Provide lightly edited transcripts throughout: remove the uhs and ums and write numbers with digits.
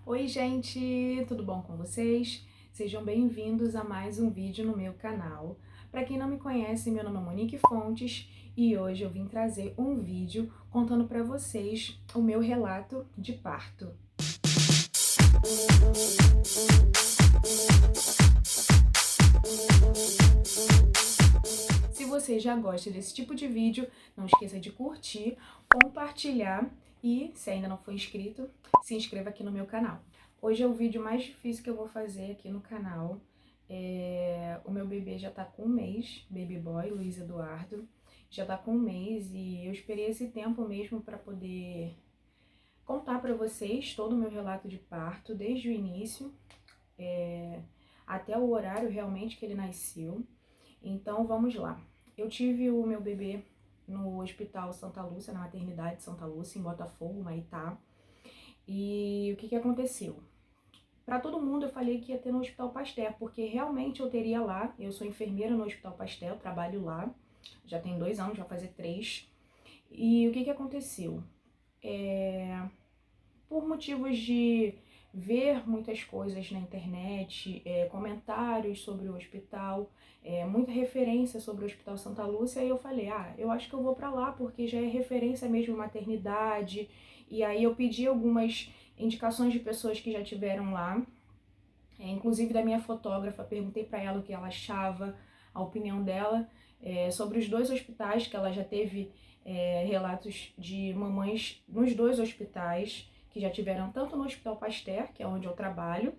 Oi gente, tudo bom com vocês? Sejam bem-vindos a mais um vídeo no meu canal. Para quem não me conhece, meu nome é Monique Fontes e hoje eu vim trazer um vídeo contando para vocês o meu relato de parto. Se você já gosta desse tipo de vídeo, não esqueça de curtir, compartilhar e, se ainda não for inscrito, se inscreva aqui no meu canal. Hoje é o vídeo mais difícil que eu vou fazer aqui no canal. O meu bebê já tá com um mês, baby boy, Luiz Eduardo, já tá com um mês e eu esperei esse tempo mesmo para poder contar para vocês todo o meu relato de parto, desde o início até o horário realmente que ele nasceu. Então vamos lá. Eu tive o meu bebê no Hospital Santa Lúcia, na maternidade Santa Lúcia, em Botafogo, Maitá. E o que aconteceu? Para todo mundo eu falei que ia ter no Hospital Pasteur, porque realmente eu teria lá. Eu sou enfermeira no Hospital Pasteur, trabalho lá. Já tem 2 anos, já vai fazer 3. E o que aconteceu? Por motivos de ver muitas coisas na internet, comentários sobre o hospital, muita referência sobre o Hospital Santa Lúcia, e eu falei, eu acho que eu vou para lá, porque já é referência mesmo maternidade, e aí eu pedi algumas indicações de pessoas que já tiveram lá, inclusive da minha fotógrafa, perguntei para ela o que ela achava, a opinião dela, sobre os 2 hospitais, que ela já teve relatos de mamães nos 2 hospitais, que já tiveram tanto no Hospital Pasteur, que é onde eu trabalho,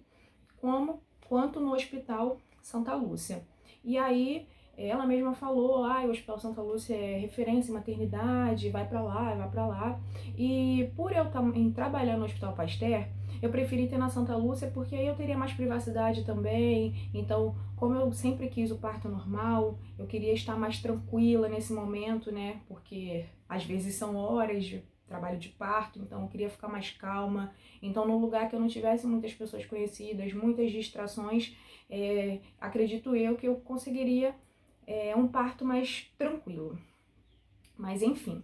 quanto no Hospital Santa Lúcia. E aí ela mesma falou, o Hospital Santa Lúcia é referência em maternidade, vai pra lá. E por eu também trabalhar no Hospital Pasteur, eu preferi ter na Santa Lúcia porque aí eu teria mais privacidade também. Então, como eu sempre quis o parto normal, eu queria estar mais tranquila nesse momento, né? Porque às vezes são horas de trabalho de parto, então eu queria ficar mais calma. Então, num lugar que eu não tivesse muitas pessoas conhecidas, muitas distrações, acredito eu que eu conseguiria um parto mais tranquilo. Mas enfim,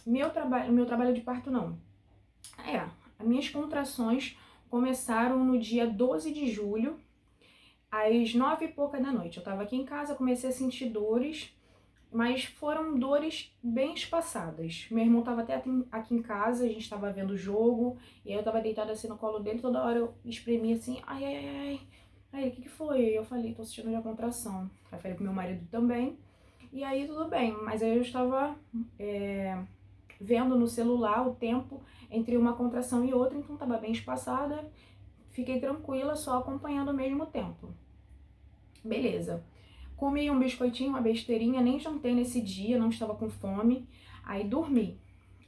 meu trabalho de parto não. As minhas contrações começaram no dia 12 de julho, às 9 e pouca da noite. Eu tava aqui em casa, comecei a sentir dores, mas foram dores bem espaçadas. Meu irmão tava até aqui em casa, a gente tava vendo o jogo, e aí eu tava deitada assim no colo dele, toda hora eu espremia assim, ai, ai, ai. Aí, o que foi? Aí eu falei, tô sentindo já contração. Aí falei pro meu marido também, e aí tudo bem, mas aí eu estava vendo no celular o tempo entre uma contração e outra, então tava bem espaçada, fiquei tranquila, só acompanhando ao mesmo tempo. Beleza. Comi um biscoitinho, uma besteirinha, nem jantei nesse dia, não estava com fome. Aí dormi.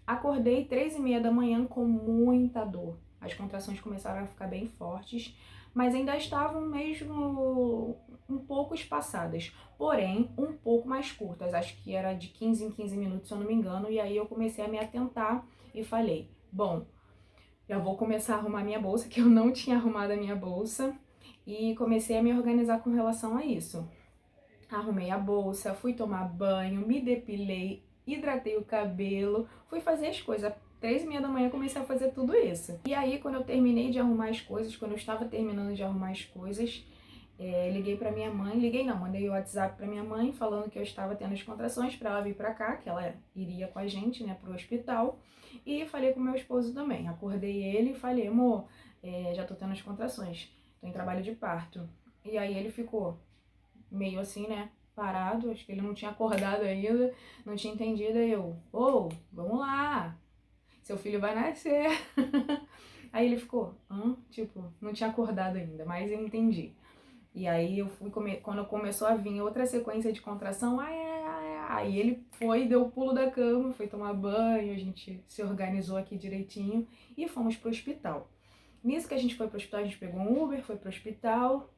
Acordei 3h30 da manhã com muita dor. As contrações começaram a ficar bem fortes, mas ainda estavam mesmo um pouco espaçadas, porém um pouco mais curtas. Acho que era de 15 em 15 minutos, se eu não me engano. E aí eu comecei a me atentar e falei, bom, já vou começar a arrumar minha bolsa, que eu não tinha arrumado a minha bolsa. E comecei a me organizar com relação a isso. Arrumei a bolsa, fui tomar banho, me depilei, hidratei o cabelo, fui fazer as coisas. 3h30 da manhã comecei a fazer tudo isso. E aí, quando eu terminei de arrumar as coisas, quando eu estava terminando de arrumar as coisas, liguei pra minha mãe, mandei o WhatsApp pra minha mãe, falando que eu estava tendo as contrações pra ela vir pra cá, que ela iria com a gente, né, pro hospital. E falei com meu esposo também. Acordei ele e falei, amor, já tô tendo as contrações, tô em trabalho de parto. E aí ele ficou meio assim, né, parado, acho que ele não tinha acordado ainda, não tinha entendido, aí eu, vamos lá, seu filho vai nascer. Aí ele ficou, tipo, não tinha acordado ainda, mas eu entendi. E aí eu fui, quando começou a vir outra sequência de contração, aí ele foi, deu o pulo da cama, foi tomar banho, a gente se organizou aqui direitinho e fomos pro hospital. Nisso que a gente foi pro hospital, a gente pegou um Uber, foi pro hospital.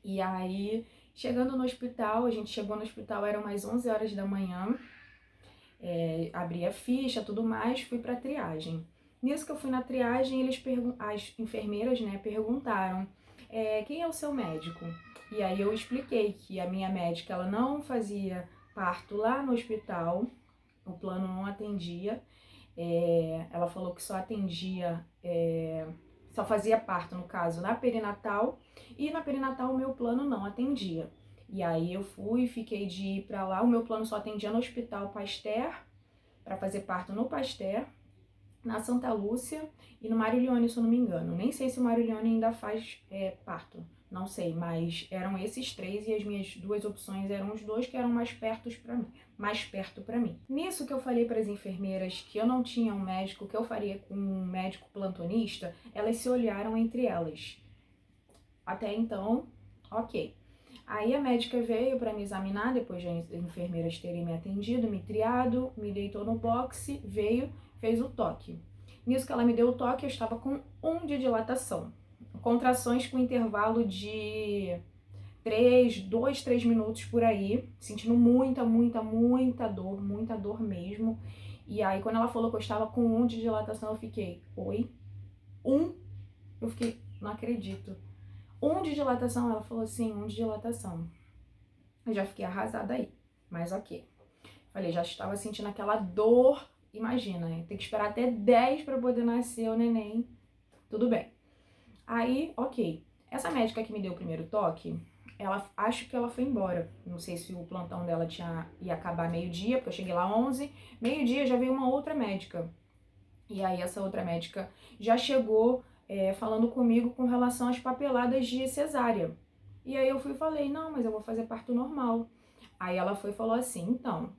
E aí, chegando no hospital, a gente chegou no hospital, eram mais 11 horas da manhã, abri a ficha, tudo mais, fui pra triagem. Nisso que eu fui na triagem, as enfermeiras, né, perguntaram, quem é o seu médico? E aí eu expliquei que a minha médica, ela não fazia parto lá no hospital, o plano não atendia, ela falou que só atendia só fazia parto, no caso, na perinatal, e na perinatal o meu plano não atendia. E aí eu fiquei de ir pra lá, o meu plano só atendia no Hospital Pasteur, para fazer parto no Pasteur, na Santa Lúcia e no Mário Leone, se eu não me engano. Nem sei se o Mário Leone ainda faz parto, não sei, mas eram esses três e as minhas duas opções eram os dois que eram mais perto para mim. Nisso que eu falei para as enfermeiras que eu não tinha um médico, que eu faria com um médico plantonista, elas se olharam entre elas. Até então, ok. Aí a médica veio para me examinar, depois de as enfermeiras terem me atendido, me triado, me deitou no boxe, veio, fez o toque. Nisso que ela me deu o toque, eu estava com 1 de dilatação. Contrações com intervalo de 2, 3 minutos por aí, sentindo muita dor mesmo. E aí quando ela falou que eu estava com 1 de dilatação, eu fiquei, oi? 1? Eu fiquei, não acredito. 1 de dilatação, ela falou assim, 1 de dilatação. Eu já fiquei arrasada aí, mas ok. Falei, já estava sentindo aquela dor, imagina, tem que esperar até 10 para poder nascer o neném, tudo bem. Aí, ok. Essa médica que me deu o primeiro toque, acho que ela foi embora. Não sei se o plantão dela ia acabar meio-dia, porque eu cheguei lá 11. Meio-dia já veio uma outra médica. E aí essa outra médica já chegou falando comigo com relação às papeladas de cesárea. E aí eu fui e falei, não, mas eu vou fazer parto normal. Aí ela foi e falou assim, então,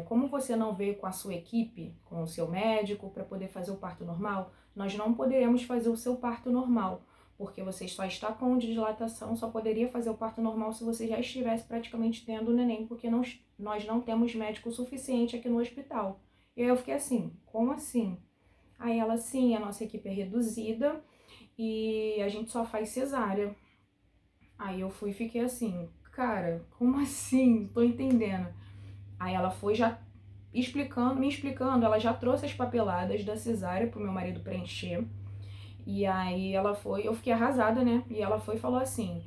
como você não veio com a sua equipe, com o seu médico, para poder fazer o parto normal, nós não poderemos fazer o seu parto normal, porque você só está com 1 de dilatação, só poderia fazer o parto normal se você já estivesse praticamente tendo o neném, porque nós não temos médico suficiente aqui no hospital. E aí eu fiquei assim, como assim? Aí ela, sim, a nossa equipe é reduzida e a gente só faz cesárea. Aí eu fui e fiquei assim, cara, como assim? Tô entendendo. Aí ela foi já me explicando, ela já trouxe as papeladas da cesárea pro meu marido preencher. E aí ela foi, eu fiquei arrasada, né? E ela foi e falou assim,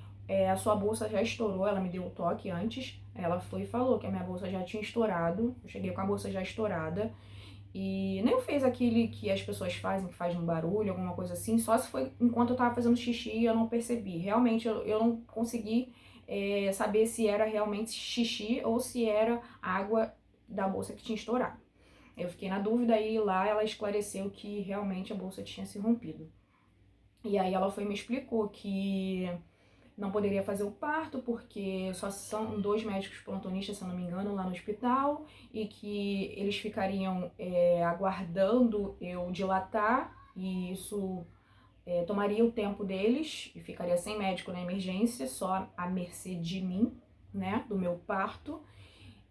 a sua bolsa já estourou, ela me deu o toque antes. Ela foi e falou que a minha bolsa já tinha estourado, eu cheguei com a bolsa já estourada. E nem fez aquele que as pessoas fazem, que faz um barulho, alguma coisa assim, só se foi enquanto eu tava fazendo xixi e eu não percebi. Realmente eu não consegui saber se era realmente xixi ou se era água da bolsa que tinha estourado. Eu fiquei na dúvida e lá ela esclareceu que realmente a bolsa tinha se rompido. E aí ela foi e me explicou que não poderia fazer o parto porque só são 2 médicos plantonistas, se eu não me engano, lá no hospital, e que eles ficariam aguardando eu dilatar, e isso tomaria o tempo deles, e ficaria sem médico na emergência, só à mercê de mim, né, do meu parto.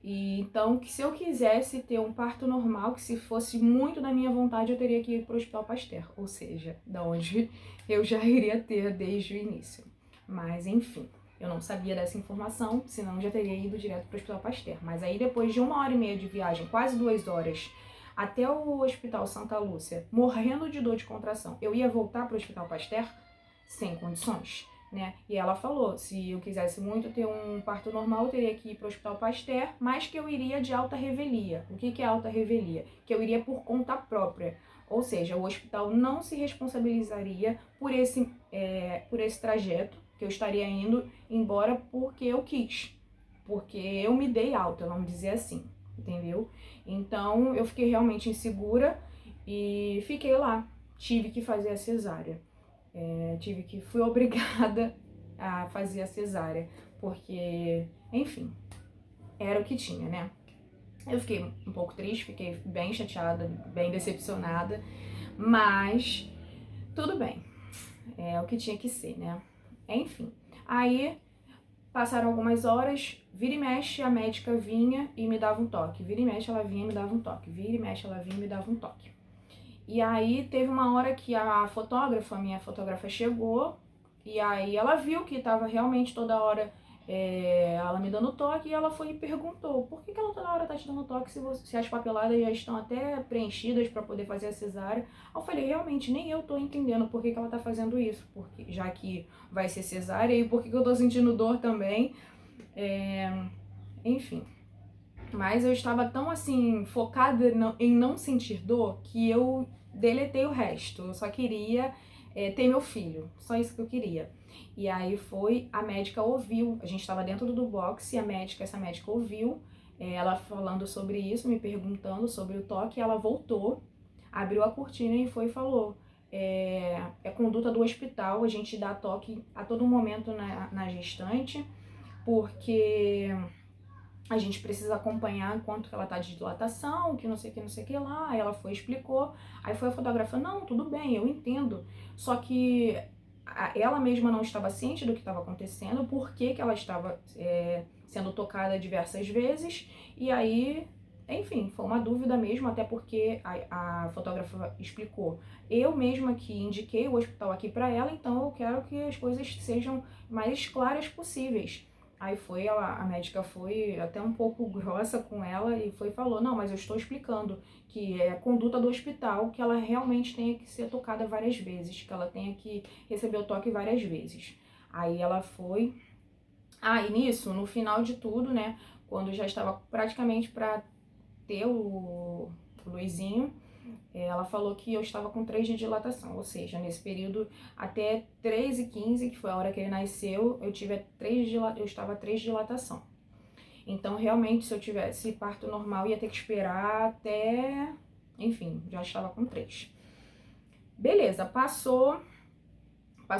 E então, que se eu quisesse ter um parto normal, que se fosse muito da minha vontade, eu teria que ir para o Hospital Pasteur, ou seja, da onde eu já iria ter desde o início. Mas enfim, eu não sabia dessa informação, senão já teria ido direto para o Hospital Pasteur. Mas aí depois de 1h30 de viagem, quase 2 horas, até o Hospital Santa Lúcia, morrendo de dor de contração, eu ia voltar para o Hospital Pasteur sem condições. Né? E ela falou, se eu quisesse muito ter um parto normal, eu teria que ir para o Hospital Pasteur, mas que eu iria de alta revelia. O que é alta revelia? Que eu iria por conta própria. Ou seja, o hospital não se responsabilizaria por esse trajeto que eu estaria indo embora porque eu quis. Porque eu me dei alta, vamos dizer assim, entendeu? Então, eu fiquei realmente insegura e fiquei lá. Tive que fazer a cesárea. Fui obrigada a fazer a cesárea, porque, enfim, era o que tinha, né? Eu fiquei um pouco triste, fiquei bem chateada, bem decepcionada, mas tudo bem, é o que tinha que ser, né? Enfim, aí passaram algumas horas, vira e mexe a médica vinha e me dava um toque, vira e mexe ela vinha e me dava um toque, vira e mexe ela vinha e me dava um toque. E aí teve uma hora que a minha fotógrafa chegou, e aí ela viu que tava realmente toda hora ela me dando toque, e ela foi e perguntou, por que ela toda hora tá te dando toque se as papeladas já estão até preenchidas para poder fazer a cesárea? Aí eu falei, realmente, nem eu tô entendendo por que ela tá fazendo isso, porque, já que vai ser cesárea, e por que eu tô sentindo dor também, enfim. Mas eu estava tão assim, focada em não sentir dor, que eu deletei o resto. Eu só queria ter meu filho, só isso que eu queria. E aí a médica ouviu, a gente estava dentro do box e essa médica ouviu ela falando sobre isso, me perguntando sobre o toque, e ela voltou, abriu a cortina e foi e falou: é conduta do hospital, a gente dá toque a todo momento na gestante, porque a gente precisa acompanhar quanto que ela tá de dilatação, que não sei o que, não sei o que lá. Aí ela foi, explicou. Aí foi a fotógrafa: não, tudo bem, eu entendo. Só que ela mesma não estava ciente do que estava acontecendo, por que ela estava sendo tocada diversas vezes. E aí, enfim, foi uma dúvida mesmo, até porque a fotógrafa explicou: eu mesma que indiquei o hospital aqui para ela, então eu quero que as coisas sejam mais claras possíveis. Aí a médica foi até um pouco grossa com ela e falou: não, mas eu estou explicando que é a conduta do hospital, que ela realmente tenha que ser tocada várias vezes, que ela tenha que receber o toque várias vezes. Aí ela foi. E nisso, no final de tudo, né, quando já estava praticamente para ter o Luizinho, ela falou que eu estava com 3 de dilatação, ou seja, nesse período até 3h15, que foi a hora que ele nasceu, eu estava a 3 de dilatação. Então, realmente, se eu tivesse parto normal, ia ter que esperar até... Enfim, já estava com 3. Beleza, passou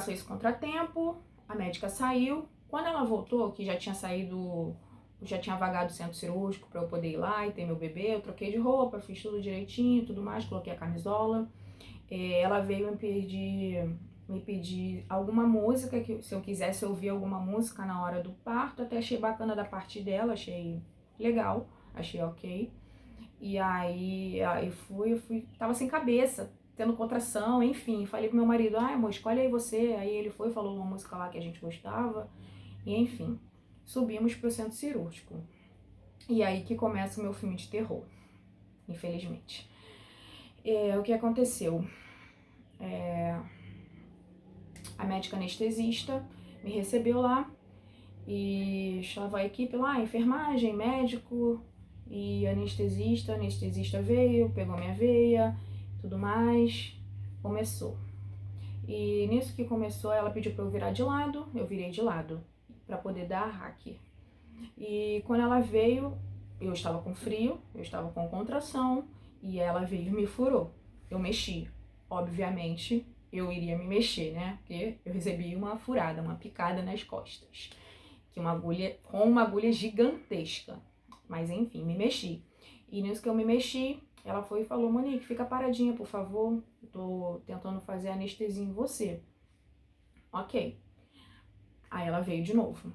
esse contratempo, a médica saiu. Quando ela voltou, que já tinha vagado o centro cirúrgico para eu poder ir lá e ter meu bebê, eu troquei de roupa, fiz tudo direitinho, tudo mais, coloquei a camisola. Ela veio me pedir alguma música, que se eu quisesse ouvir alguma música na hora do parto. Até achei bacana da parte dela, achei legal, achei ok. E aí tava sem cabeça, tendo contração, enfim. Falei pro meu marido: amor, escolhe aí você. Aí ele falou uma música lá que a gente gostava. E enfim, subimos pro centro cirúrgico. E aí que começa o meu filme de terror, infelizmente. O que aconteceu? A médica anestesista me recebeu lá e estava a equipe lá, enfermagem, médico e anestesista. A anestesista veio, pegou minha veia, tudo mais, começou. E nisso que começou, ela pediu para eu virar de lado, eu virei de lado para poder dar a hack. E quando ela veio, eu estava com frio, eu estava com contração e ela veio e me furou. Eu mexi, obviamente eu iria me mexer, né? Porque eu recebi uma furada, uma picada nas costas, que com uma agulha gigantesca. Mas enfim, me mexi. E nisso que eu me mexi, ela foi e falou: Monique, fica paradinha, por favor. Eu tô tentando fazer anestesia em você. Ok. Aí ela veio de novo.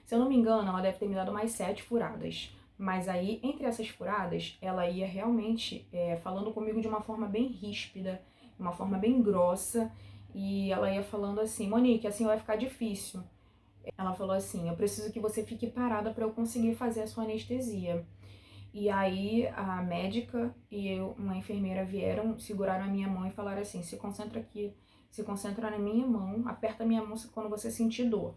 Se eu não me engano, ela deve ter me dado mais 7 furadas. Mas aí, entre essas furadas, ela ia realmente falando comigo de uma forma bem ríspida, uma forma bem grossa. E ela ia falando assim: Monique, assim vai ficar difícil. Ela falou assim: eu preciso que você fique parada para eu conseguir fazer a sua anestesia. E aí a médica e uma enfermeira vieram, seguraram a minha mão e falaram assim: se concentra aqui, se concentra na minha mão, aperta a minha mão quando você sentir dor.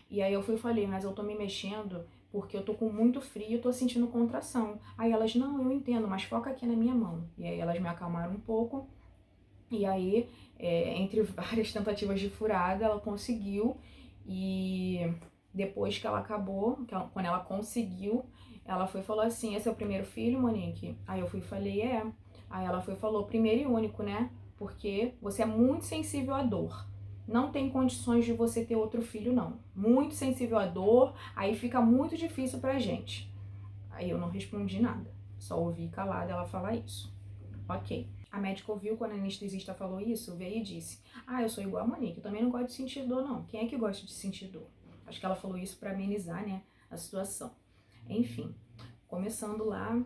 E aí eu fui e falei: mas eu tô me mexendo porque eu tô com muito frio e tô sentindo contração. Aí elas: não, eu entendo, mas foca aqui na minha mão. E aí elas me acalmaram um pouco. E aí, entre várias tentativas de furada, ela conseguiu. E depois que ela acabou, quando ela conseguiu, ela foi e falou assim: esse é o primeiro filho, Monique? Aí eu fui e falei: é. Aí ela foi e falou: primeiro e único, né? Porque você é muito sensível à dor. Não tem condições de você ter outro filho, não. Muito sensível à dor, aí fica muito difícil pra gente. Aí eu não respondi nada. Só ouvi calada ela falar isso. Ok. A médica ouviu quando a anestesista falou isso, veio e disse: eu sou igual a Monique, eu também não gosto de sentir dor, não. Quem é que gosta de sentir dor? Acho que ela falou isso pra amenizar, né, a situação. Enfim, começando lá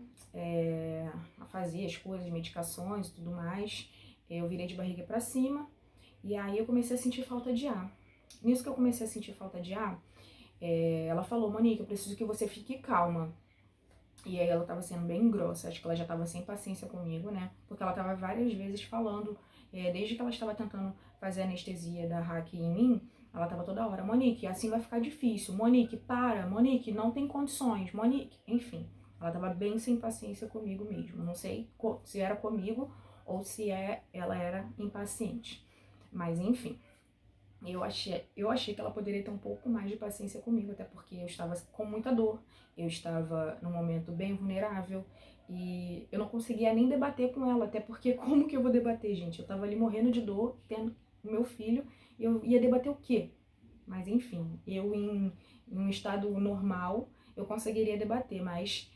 a fazer as coisas, medicações e tudo mais, eu virei de barriga pra cima e aí eu comecei a sentir falta de ar. Nisso que eu comecei a sentir falta de ar, ela falou: Monique, eu preciso que você fique calma. E aí ela tava sendo bem grossa, acho que ela já tava sem paciência comigo, né? Porque ela tava várias vezes falando, desde que ela estava tentando fazer a anestesia da hack em mim, ela tava toda hora: Monique, assim vai ficar difícil, Monique, para, Monique, não tem condições, Monique, enfim. Ela tava bem sem paciência comigo mesmo. Não sei se era comigo ou se ela era impaciente. Mas enfim, eu achei que ela poderia ter um pouco mais de paciência comigo, até porque eu estava com muita dor, eu estava num momento bem vulnerável e eu não conseguia nem debater com ela, até porque como que eu vou debater, gente? Eu tava ali morrendo de dor, tendo o meu filho, e eu ia debater o quê? Mas enfim, eu em um estado normal, eu conseguiria debater, mas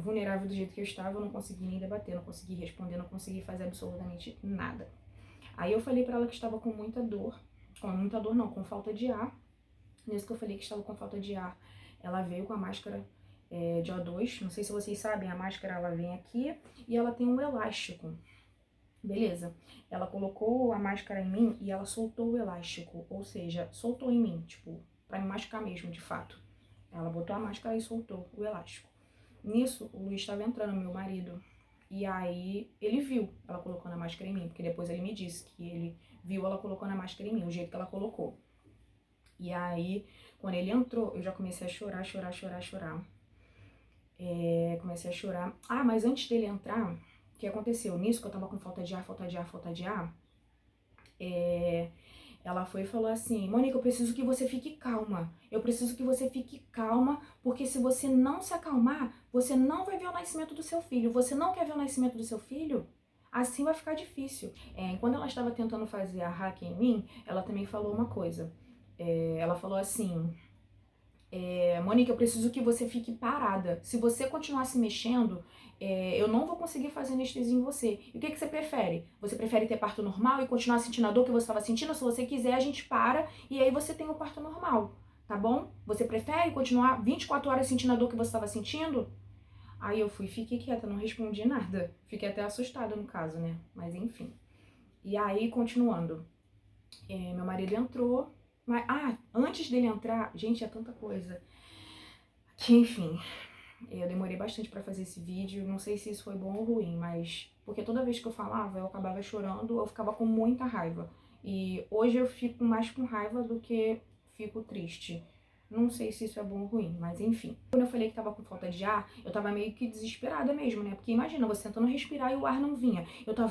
vulnerável do jeito que eu estava, eu não consegui nem debater, não consegui responder, não consegui fazer absolutamente nada. Aí eu falei pra ela que estava com muita dor não, com falta de ar. Nisso que eu falei que estava com falta de ar, ela veio com a máscara de O2. Não sei se vocês sabem, a máscara ela vem aqui e ela tem um elástico. Beleza? Ela colocou a máscara em mim e ela soltou o elástico, ou seja, soltou em mim, tipo, pra me machucar mesmo, de fato. Ela botou a máscara e soltou o elástico. Nisso, o Luiz estava entrando, meu marido. E aí, ele viu ela colocando a máscara em mim, porque depois ele me disse que ele viu ela colocando a máscara em mim, o jeito que ela colocou. E aí, quando ele entrou, eu já comecei a chorar, chorar, chorar, chorar. Comecei a chorar. Ah, mas antes dele entrar, o que aconteceu? Nisso que eu tava com falta de ar, falta de ar, falta de ar, ela foi e falou assim: Mônica, eu preciso que você fique calma. Eu preciso que você fique calma, porque se você não se acalmar, você não vai ver o nascimento do seu filho. Você não quer ver o nascimento do seu filho? Assim vai ficar difícil. Quando ela estava tentando fazer a hack em mim, ela também falou uma coisa. Ela falou assim: Mônica, eu preciso que você fique parada. Se você continuar se mexendo, eu não vou conseguir fazer anestesia em você. E o que você prefere? Você prefere ter parto normal e continuar sentindo a dor que você estava sentindo? Se você quiser, a gente para e aí você tem o parto normal, tá bom? Você prefere continuar 24 horas sentindo a dor que você estava sentindo? Aí eu fiquei quieta, não respondi nada. Fiquei até assustada no caso, né? Mas enfim. E aí, continuando. Meu marido entrou. Mas, antes dele entrar, gente, é tanta coisa. Que, enfim, eu demorei bastante pra fazer esse vídeo. Não sei se isso foi bom ou ruim, mas... Porque toda vez que eu falava, eu acabava chorando, eu ficava com muita raiva. E hoje eu fico mais com raiva do que fico triste. Não sei se isso é bom ou ruim, mas enfim. Quando eu falei que tava com falta de ar, eu tava meio que desesperada mesmo, né? Porque imagina, você tentando respirar e o ar não vinha. Eu tô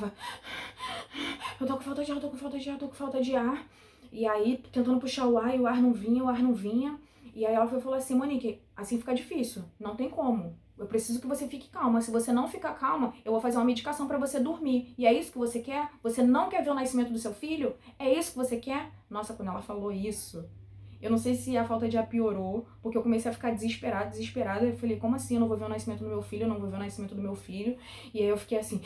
com falta de ar, tô com falta de ar, tô com falta de ar. E aí, tentando puxar o ar e o ar não vinha, o ar não vinha. E aí ela foi e falou assim: Monique, assim fica difícil, não tem como. Eu preciso que você fique calma. Se você não ficar calma, eu vou fazer uma medicação pra você dormir. E é isso que você quer? Você não quer ver o nascimento do seu filho? É isso que você quer? Nossa, quando ela falou isso, eu não sei se a falta de ar piorou, porque eu comecei a ficar desesperada. Eu falei, como assim? Eu não vou ver o nascimento do meu filho, eu não vou ver o nascimento do meu filho. E aí eu fiquei assim...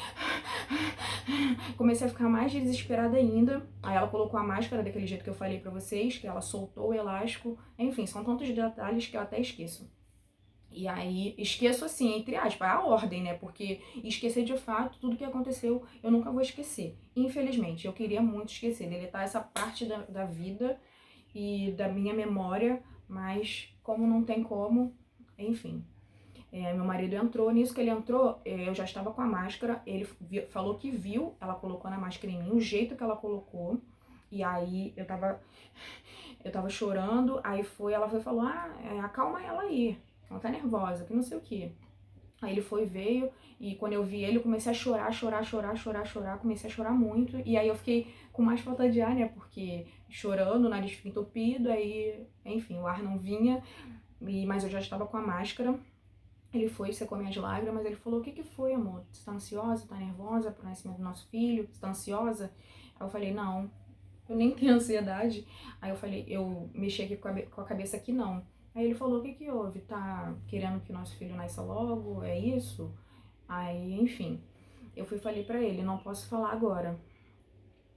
Comecei a ficar mais desesperada ainda. Aí ela colocou a máscara daquele jeito que eu falei pra vocês, que ela soltou o elástico. Enfim, são tantos detalhes que eu até esqueço. E aí, esqueço assim, entre aspas, a ordem, né? Porque esquecer de fato tudo que aconteceu, eu nunca vou esquecer. Infelizmente, eu queria muito esquecer, deletar essa parte da vida e da minha memória, mas como não tem como, enfim. Meu marido entrou, nisso que ele entrou, eu já estava com a máscara, ele falou que viu, ela colocou na máscara em mim, o jeito que ela colocou, e aí eu tava chorando, aí ela foi e falou, acalma ela aí, ela tá nervosa, que não sei o que. Aí ele foi, veio, e quando eu vi ele, eu comecei a chorar, comecei a chorar muito, e aí eu fiquei com mais falta de ar, né, porque chorando, o nariz fica entupido, aí, enfim, o ar não vinha, mas eu já estava com a máscara. Ele foi, secou minhas lágrimas, ele falou, o que que foi, amor? Você tá ansiosa, tá nervosa pro nascimento do nosso filho? Você tá ansiosa? Aí eu falei, não, eu nem tenho ansiedade. Aí eu falei, eu mexi aqui com a cabeça que não. Aí ele falou, o que que houve? Tá querendo que o nosso filho nasça logo? É isso? Aí, enfim, eu fui e falei pra ele, não posso falar agora.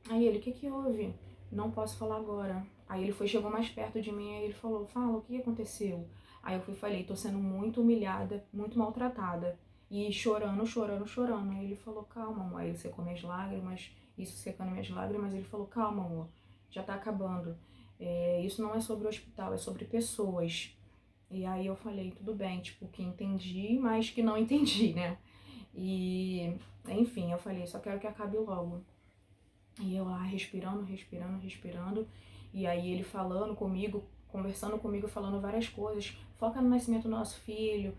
Aí ele, o que que houve? Não posso falar agora. Aí ele foi, chegou mais perto de mim, aí ele falou, fala, o que aconteceu? Aí eu fui e falei, tô sendo muito humilhada, muito maltratada. E chorando, chorando, chorando. Aí ele falou, calma, amor. Aí ele secou minhas lágrimas, isso secando minhas lágrimas. Ele falou, calma, amor, já tá acabando. Isso não é sobre o hospital, é sobre pessoas. E aí eu falei, tudo bem, tipo, que entendi, mas que não entendi, né? E, enfim, eu falei, só quero que acabe logo. E eu lá respirando, respirando, respirando. E aí ele falando comigo, conversando comigo, falando várias coisas. foca no nascimento do nosso filho,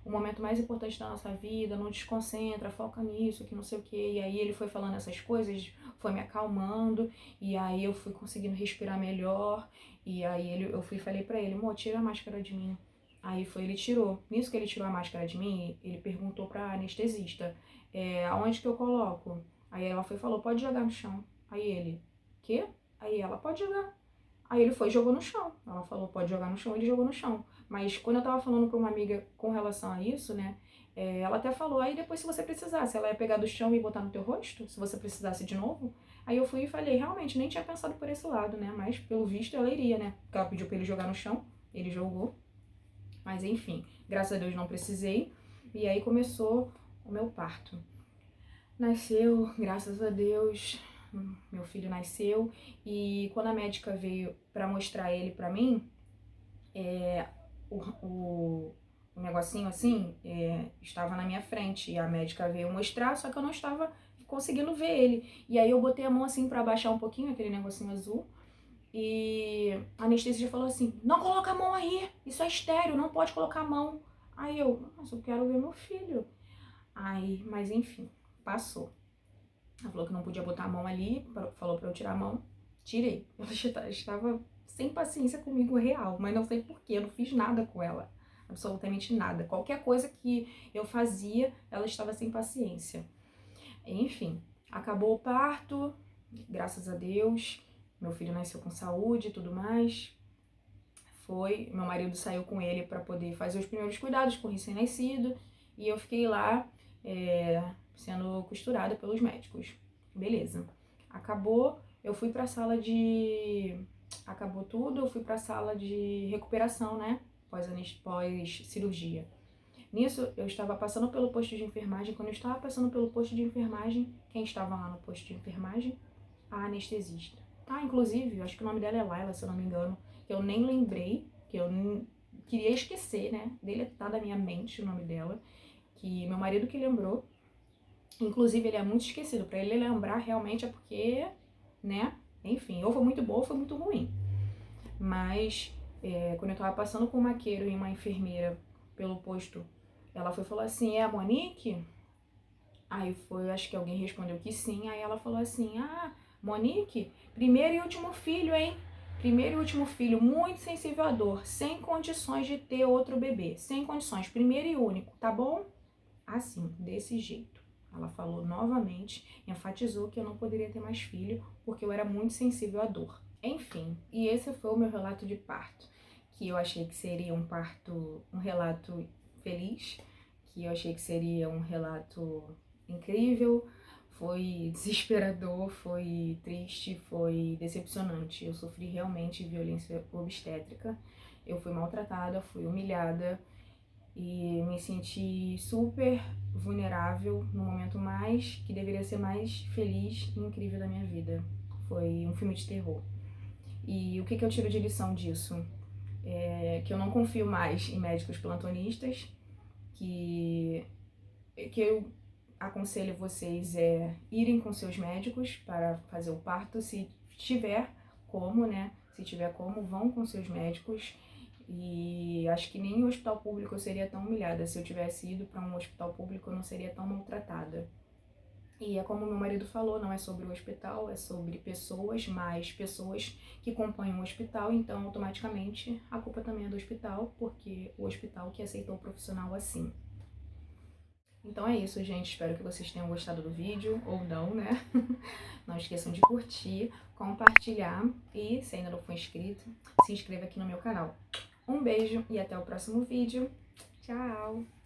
o momento mais importante da nossa vida, não desconcentra, foca nisso, que não sei o que. E aí ele foi falando essas coisas, foi me acalmando, e aí eu fui conseguindo respirar melhor, e aí eu fui e falei pra ele, amor, tira a máscara de mim. Aí ele tirou. Nisso que ele tirou a máscara de mim, ele perguntou pra anestesista, aonde que eu coloco? Aí ela foi e falou, pode jogar no chão. Aí ele, quê? Aí ela, pode jogar. Aí ele foi e jogou no chão. Ela falou, pode jogar no chão, ele jogou no chão. Mas quando eu tava falando pra uma amiga com relação a isso, né, ela até falou, aí depois se você precisasse, ela ia pegar do chão e botar no teu rosto, se você precisasse de novo. Aí eu fui e falei, realmente, nem tinha pensado por esse lado, né, mas pelo visto ela iria, né, porque ela pediu pra ele jogar no chão, ele jogou. Mas enfim, graças a Deus não precisei. E aí começou o meu parto. Nasceu, graças a Deus, meu filho nasceu. E quando a médica veio pra mostrar ele pra mim, o negocinho assim estava na minha frente. E a médica veio mostrar, só que eu não estava conseguindo ver ele. E aí eu botei a mão assim pra baixar um pouquinho, aquele negocinho azul. E a anestesista falou assim, não coloca a mão aí, isso é estéreo, não pode colocar a mão. Aí eu, nossa, eu quero ver meu filho. Aí, mas enfim, passou. Ela falou que não podia botar a mão ali, falou pra eu tirar a mão. Tirei. Ela estava sem paciência comigo real, mas não sei porquê, eu não fiz nada com ela. Absolutamente nada. Qualquer coisa que eu fazia, ela estava sem paciência. Enfim, acabou o parto, graças a Deus. Meu filho nasceu com saúde e tudo mais. Meu marido saiu com ele para poder fazer os primeiros cuidados com o recém-nascido. E eu fiquei lá sendo costurada pelos médicos. Beleza. Acabou, eu fui pra sala de... Acabou tudo, eu fui pra sala de recuperação, né? Pós-cirurgia. Nisso, eu estava passando pelo posto de enfermagem. Quando eu estava passando pelo posto de enfermagem, quem estava lá no posto de enfermagem? A anestesista. Ah, inclusive, eu acho que o nome dela é Laila, se eu não me engano, que eu nem lembrei, que eu queria esquecer, né? Deletar da minha mente o nome dela, que meu marido que lembrou. Inclusive, ele é muito esquecido. Pra ele lembrar, realmente, é porque, né? Enfim, ou foi muito boa ou foi muito ruim. Mas, quando eu tava passando com um maqueiro e uma enfermeira pelo posto, ela foi falar assim, é a Monique? Aí foi, acho que alguém respondeu que sim. Aí ela falou assim, ah, Monique, primeiro e último filho, hein? Primeiro e último filho, muito sensível à dor, sem condições de ter outro bebê. Sem condições, primeiro e único, tá bom? Assim, desse jeito. Ela falou novamente, enfatizou que eu não poderia ter mais filho, porque eu era muito sensível à dor. Enfim, e esse foi o meu relato de parto, que eu achei que seria um relato feliz, que eu achei que seria um relato incrível, foi desesperador, foi triste, foi decepcionante. Eu sofri realmente violência obstétrica, eu fui maltratada, fui humilhada e me senti super vulnerável no momento que deveria ser mais feliz e incrível da minha vida. Foi um filme de terror. E o que eu tiro de lição disso? Que eu não confio mais em médicos plantonistas, que eu aconselho vocês irem com seus médicos para fazer o parto, se tiver como, né? Se tiver como, vão com seus médicos. E acho que nem em hospital público eu seria tão humilhada. Se eu tivesse ido para um hospital público, eu não seria tão maltratada. E é como meu marido falou, não é sobre o hospital, é sobre pessoas, mais pessoas que compõem o hospital, então automaticamente a culpa também é do hospital, porque o hospital que aceitou o profissional assim. Então é isso, gente. Espero que vocês tenham gostado do vídeo, ou não, né? Não esqueçam de curtir, compartilhar e, se ainda não for inscrito, se inscreva aqui no meu canal. Um beijo e até o próximo vídeo. Tchau!